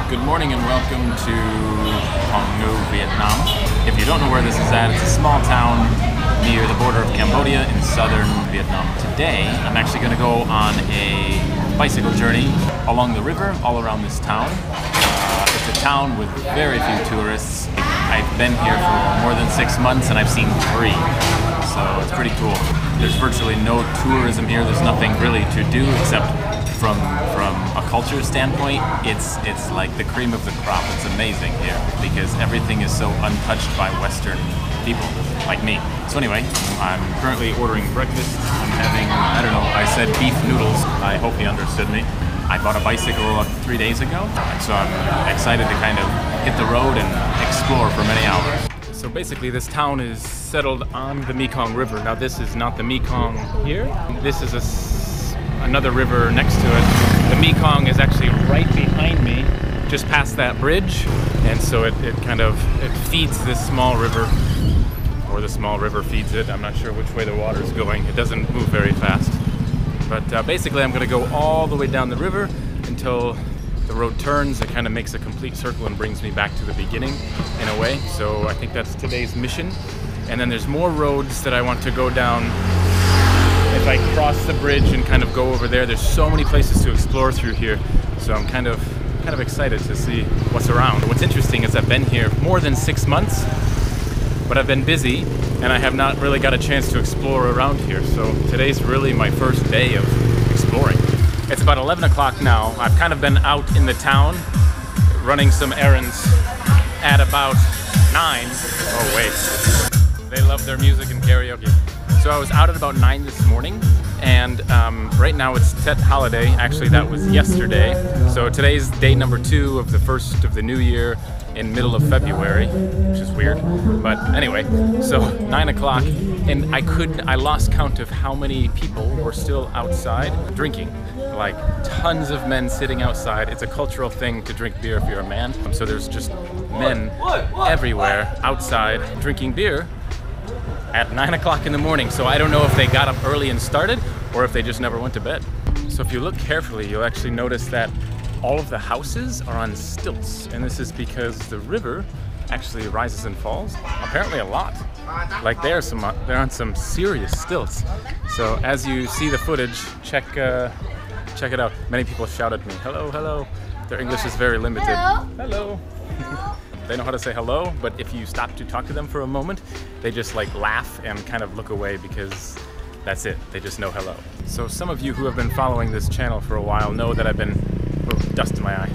Good morning and welcome to Mekong River, Vietnam. If you don't know where this is at, it's a small town near the border of Cambodia in southern Vietnam. Today, I'm actually going to go on a bicycle journey along the river all around this town. It's a town with very few tourists. I've been here for more than 6 months and I've seen 3, so it's pretty cool. There's virtually no tourism here. There's nothing really to do except from a culture standpoint, it's like the cream of the crop. It's amazing here because everything is so untouched by Western people like me. So anyway, I'm currently ordering breakfast. I'm having, I don't know, I said beef noodles. I hope he understood me. I bought a bicycle 3 days ago, so I'm excited to kind of hit the road and explore for many hours. So basically this town is settled on the Mekong River. Now this is not the Mekong here. This is another river next to it. The Mekong is actually right behind me, just past that bridge, and so it feeds this small river, or the small river feeds it. I'm not sure which way the water is going. It doesn't move very fast. But basically I'm going to go all the way down the river until the road turns. It kind of makes a complete circle and brings me back to the beginning in a way. So I think that's today's mission. And then there's more roads that I want to go down. If I cross the bridge and kind of go over there, there's so many places to explore through here. So I'm kind of excited to see what's around. What's interesting is I've been here more than 6 months, but I've been busy and I have not really got a chance to explore around here. So today's really my first day of exploring. It's about 11 o'clock now. I've kind of been out in the town running some errands at about 9. Oh wait, they love their music and karaoke. So I was out at about 9 this morning, and right now it's Thap holiday. Actually, that was yesterday. So today's day number 2 of the first of the new year in middle of February, which is weird. But anyway, so 9 o'clock, and I lost count of how many people were still outside drinking. Like tons of men sitting outside. It's a cultural thing to drink beer if you're a man. So there's just men everywhere outside drinking beer at 9 o'clock in the morning. So I don't know if they got up early and started or if they just never went to bed. So if you look carefully, you'll actually notice that all of the houses are on stilts, and this is because the river actually rises and falls apparently a lot. Like they're on some serious stilts. So as you see the footage, check it out. Many people shout at me, hello, hello. Their English is very limited. Hello. They know how to say hello, but if you stop to talk to them for a moment, they just like laugh and kind of look away because that's it. They just know hello. So some of you who have been following this channel for a while know that I've been, dust in my eye,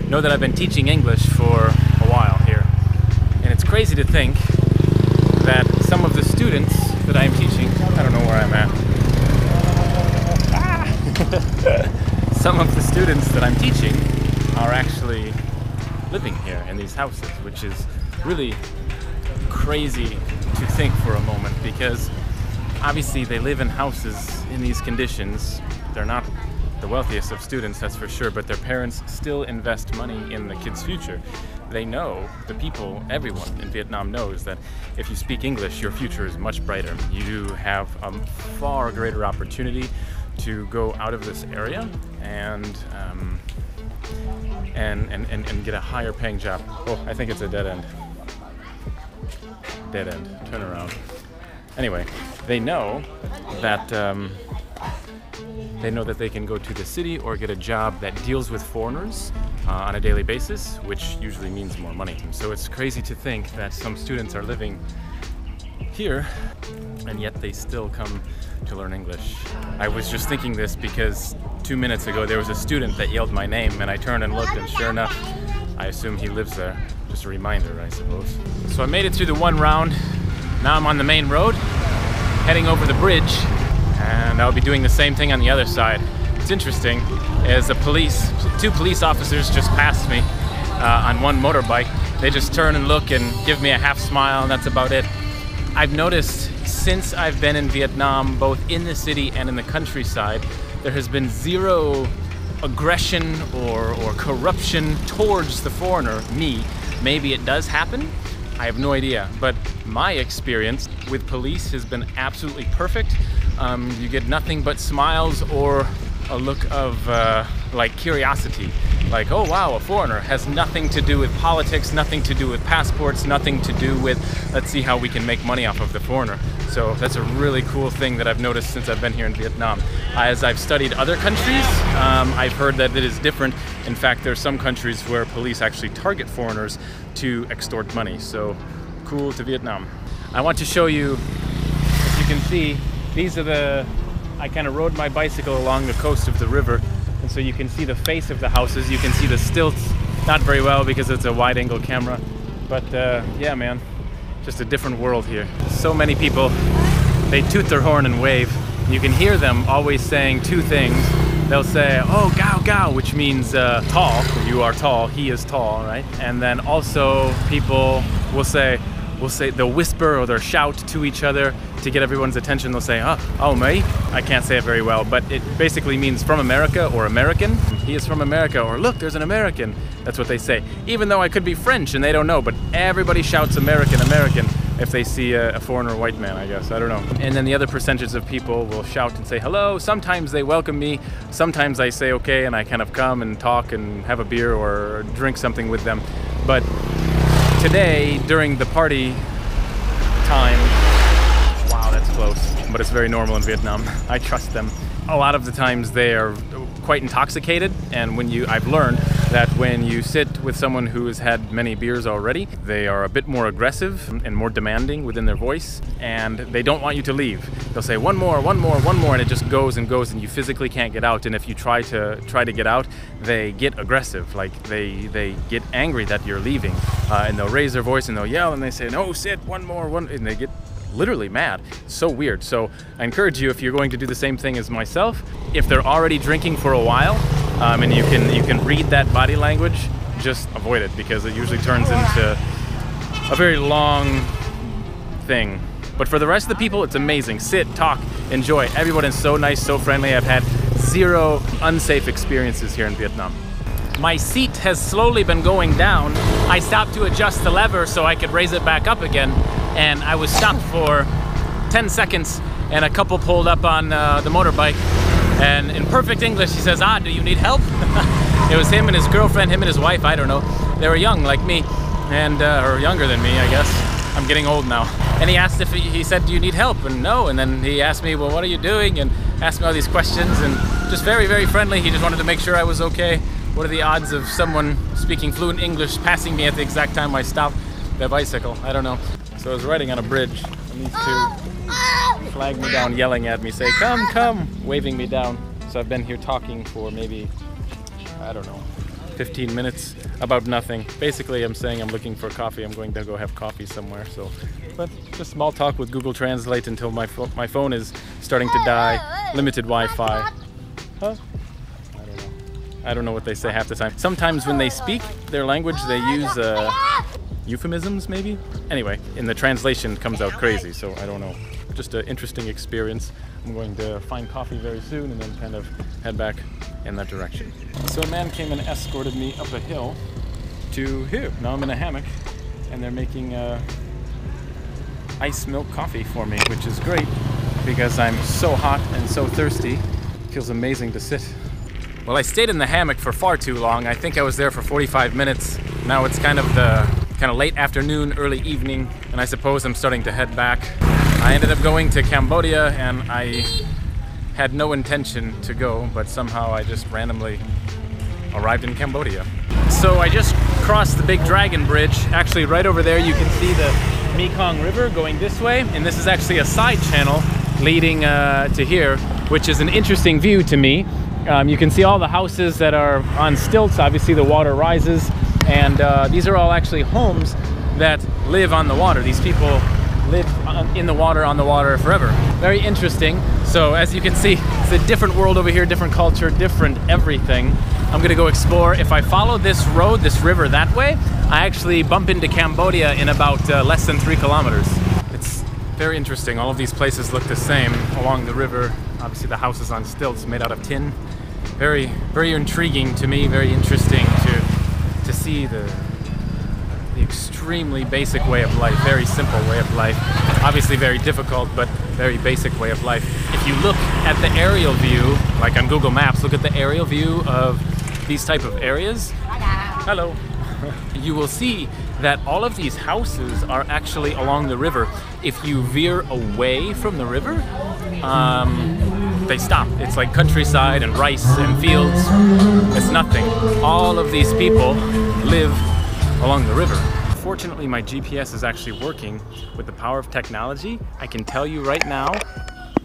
know that I've been teaching English for a while here. And it's crazy to think that some of the students that I'm teaching, I don't know where I'm at. Some of the students that I'm teaching are actually living here in these houses, which is really crazy to think for a moment, because obviously they live in houses in these conditions. They're not the wealthiest of students, that's for sure, but their parents still invest money in the kids' future. They know, the people, everyone in Vietnam knows that if you speak English, your future is much brighter. You have a far greater opportunity to go out of this area and get a higher paying job. Oh, I think it's a dead end. Dead end. Turn around. Anyway, they know that they can go to the city or get a job that deals with foreigners on a daily basis, which usually means more money. So it's crazy to think that some students are living here and yet they still come to learn English. I was just thinking this because 2 minutes ago there was a student that yelled my name, and I turned and looked, and sure enough, I assume he lives there. Just a reminder, I suppose. So I made it through the one round. Now I'm on the main road, heading over the bridge, and I'll be doing the same thing on the other side. It's interesting, as two police officers just passed me on one motorbike. They just turn and look and give me a half smile, and that's about it. I've noticed since I've been in Vietnam, both in the city and in the countryside, there has been zero aggression or corruption towards the foreigner, me. Maybe it does happen, I have no idea, but my experience with police has been absolutely perfect. You get nothing but smiles or a look of like curiosity. Like, oh wow, a foreigner, has nothing to do with politics, nothing to do with passports, nothing to do with, let's see how we can make money off of the foreigner. So that's a really cool thing that I've noticed since I've been here in Vietnam. As I've studied other countries, I've heard that it is different. In fact, there are some countries where police actually target foreigners to extort money. So cool to Vietnam. I want to show you, as you can see, these are I kind of rode my bicycle along the coast of the river, and so you can see the face of the houses. You can see the stilts, not very well because it's a wide-angle camera, but yeah, man, just a different world here. So many people, they toot their horn and wave. You can hear them always saying two things. They'll say, oh, gao gao, which means tall. You are tall, he is tall, right? And then also people will say, they'll whisper or they'll shout to each other to get everyone's attention. They'll say, oh, mate. I can't say it very well, but it basically means from America or American. He is from America, or look, there's an American. That's what they say. Even though I could be French and they don't know, but everybody shouts American, American if they see a foreigner white man, I guess. I don't know. And then the other percentage of people will shout and say hello. Sometimes they welcome me. Sometimes I say okay, and I kind of come and talk and have a beer or drink something with them. But today, during the party time, wow, that's close, but it's very normal in Vietnam. I trust them. A lot of the times they are quite intoxicated, and I've learned that when you sit with someone who has had many beers already, they are a bit more aggressive and more demanding within their voice, and they don't want you to leave. They'll say one more, one more, one more, and it just goes and goes, and you physically can't get out. And if you try to get out, they get aggressive, like they get angry that you're leaving, and they'll raise their voice and they'll yell and they say, no, sit, one more, one, and they get literally mad. It's so weird. So I encourage you, if you're going to do the same thing as myself, if they're already drinking for a while, and you can read that body language, just avoid it, because it usually turns into a very long thing. But for the rest of the people, it's amazing. Sit, talk, enjoy. Everyone is so nice, so friendly. I've had zero unsafe experiences here in Vietnam. My seat has slowly been going down. I stopped to adjust the lever so I could raise it back up again, and I was stopped for 10 seconds, and a couple pulled up on the motorbike, and in perfect English he says, do you need help? It was him and his girlfriend, him and his wife, I don't know. They were young like me, and or younger than me, I guess. I'm getting old now. And he asked he said, do you need help? And no, and then he asked me, well, what are you doing? And asked me all these questions, and just very, very friendly. He just wanted to make sure I was okay. What are the odds of someone speaking fluent English passing me at the exact time I stopped their bicycle? I don't know. So I was riding on a bridge, and these two flagged me down, yelling at me, say, come, come, waving me down. So I've been here talking for maybe, I don't know, 15 minutes about nothing. Basically, I'm saying I'm looking for coffee. I'm going to go have coffee somewhere. So, but just small talk with Google Translate until my phone is starting to die. Limited Wi-Fi. Huh? I don't know what they say half the time. Sometimes when they speak their language, they use euphemisms, maybe? Anyway, in the translation it comes out crazy, so I don't know. Just an interesting experience. I'm going to find coffee very soon and then kind of head back in that direction. So a man came and escorted me up a hill to here. Now I'm in a hammock, and they're making ice milk coffee for me, which is great because I'm so hot and so thirsty. It feels amazing to sit. Well, I stayed in the hammock for far too long. I think I was there for 45 minutes. Now it's kind of late afternoon, early evening, and I suppose I'm starting to head back. I ended up going to Cambodia, and I had no intention to go, but somehow I just randomly arrived in Cambodia. So I just crossed the big dragon bridge. Actually, right over there you can see the Mekong River going this way, and this is actually a side channel leading to here, which is an interesting view to me. You can see all the houses that are on stilts. Obviously the water rises, and these are all actually homes that live on the water. These people live in the water, on the water forever. Very interesting. So as you can see, it's a different world over here, different culture, different everything. I'm gonna go explore. If I follow this road, this river that way, I actually bump into Cambodia in about less than 3 kilometers. It's very interesting. All of these places look the same along the river. Obviously the house is on stilts, made out of tin. Very, very intriguing to me, very interesting to see the extremely basic way of life, very simple way of life. Obviously very difficult, but very basic way of life. If you look at the aerial view, like on Google Maps, look at the aerial view of these type of areas, hello, you will see that all of these houses are actually along the river. If you veer away from the river, they stop. It's like countryside and rice and fields. It's nothing. All of these people live along the river. Fortunately, my GPS is actually working. With the power of technology, I can tell you right now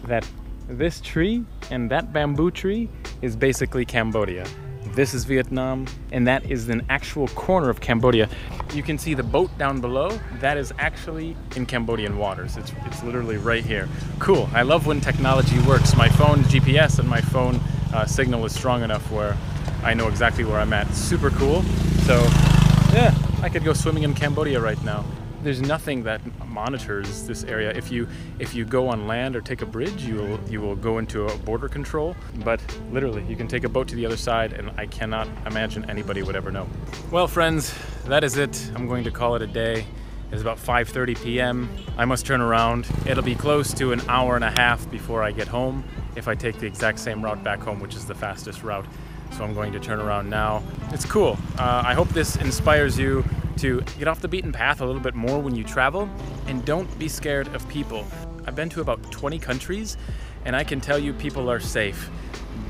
that this tree and that bamboo tree is basically Cambodia. This is Vietnam, and that is an actual corner of Cambodia. You can see the boat down below. That is actually in Cambodian waters. It's literally right here. Cool. I love when technology works. My phone GPS and my phone signal is strong enough where I know exactly where I'm at. Super cool. So yeah, I could go swimming in Cambodia right now. There's nothing that monitors this area. If you go on land or take a bridge, you will go into a border control. But literally, you can take a boat to the other side, and I cannot imagine anybody would ever know. Well, friends, that is it. I'm going to call it a day. It's about 5:30 p.m. I must turn around. It'll be close to an hour and a half before I get home if I take the exact same route back home, which is the fastest route. So I'm going to turn around now. It's cool. I hope this inspires you to get off the beaten path a little bit more when you travel, and don't be scared of people. I've been to about 20 countries, and I can tell you people are safe.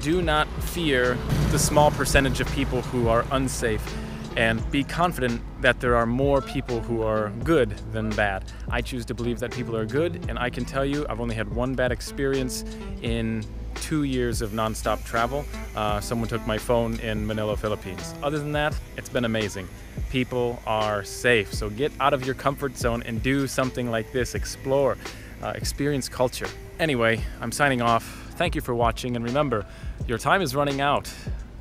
Do not fear the small percentage of people who are unsafe, and be confident that there are more people who are good than bad. I choose to believe that people are good, and I can tell you I've only had one bad experience in 2 years of non-stop travel. Someone took my phone in Manila, Philippines. Other than that, it's been amazing. People are safe, so get out of your comfort zone and do something like this. Explore, experience culture. Anyway, I'm signing off. Thank you for watching, and remember, your time is running out.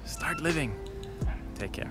Start living. Take care.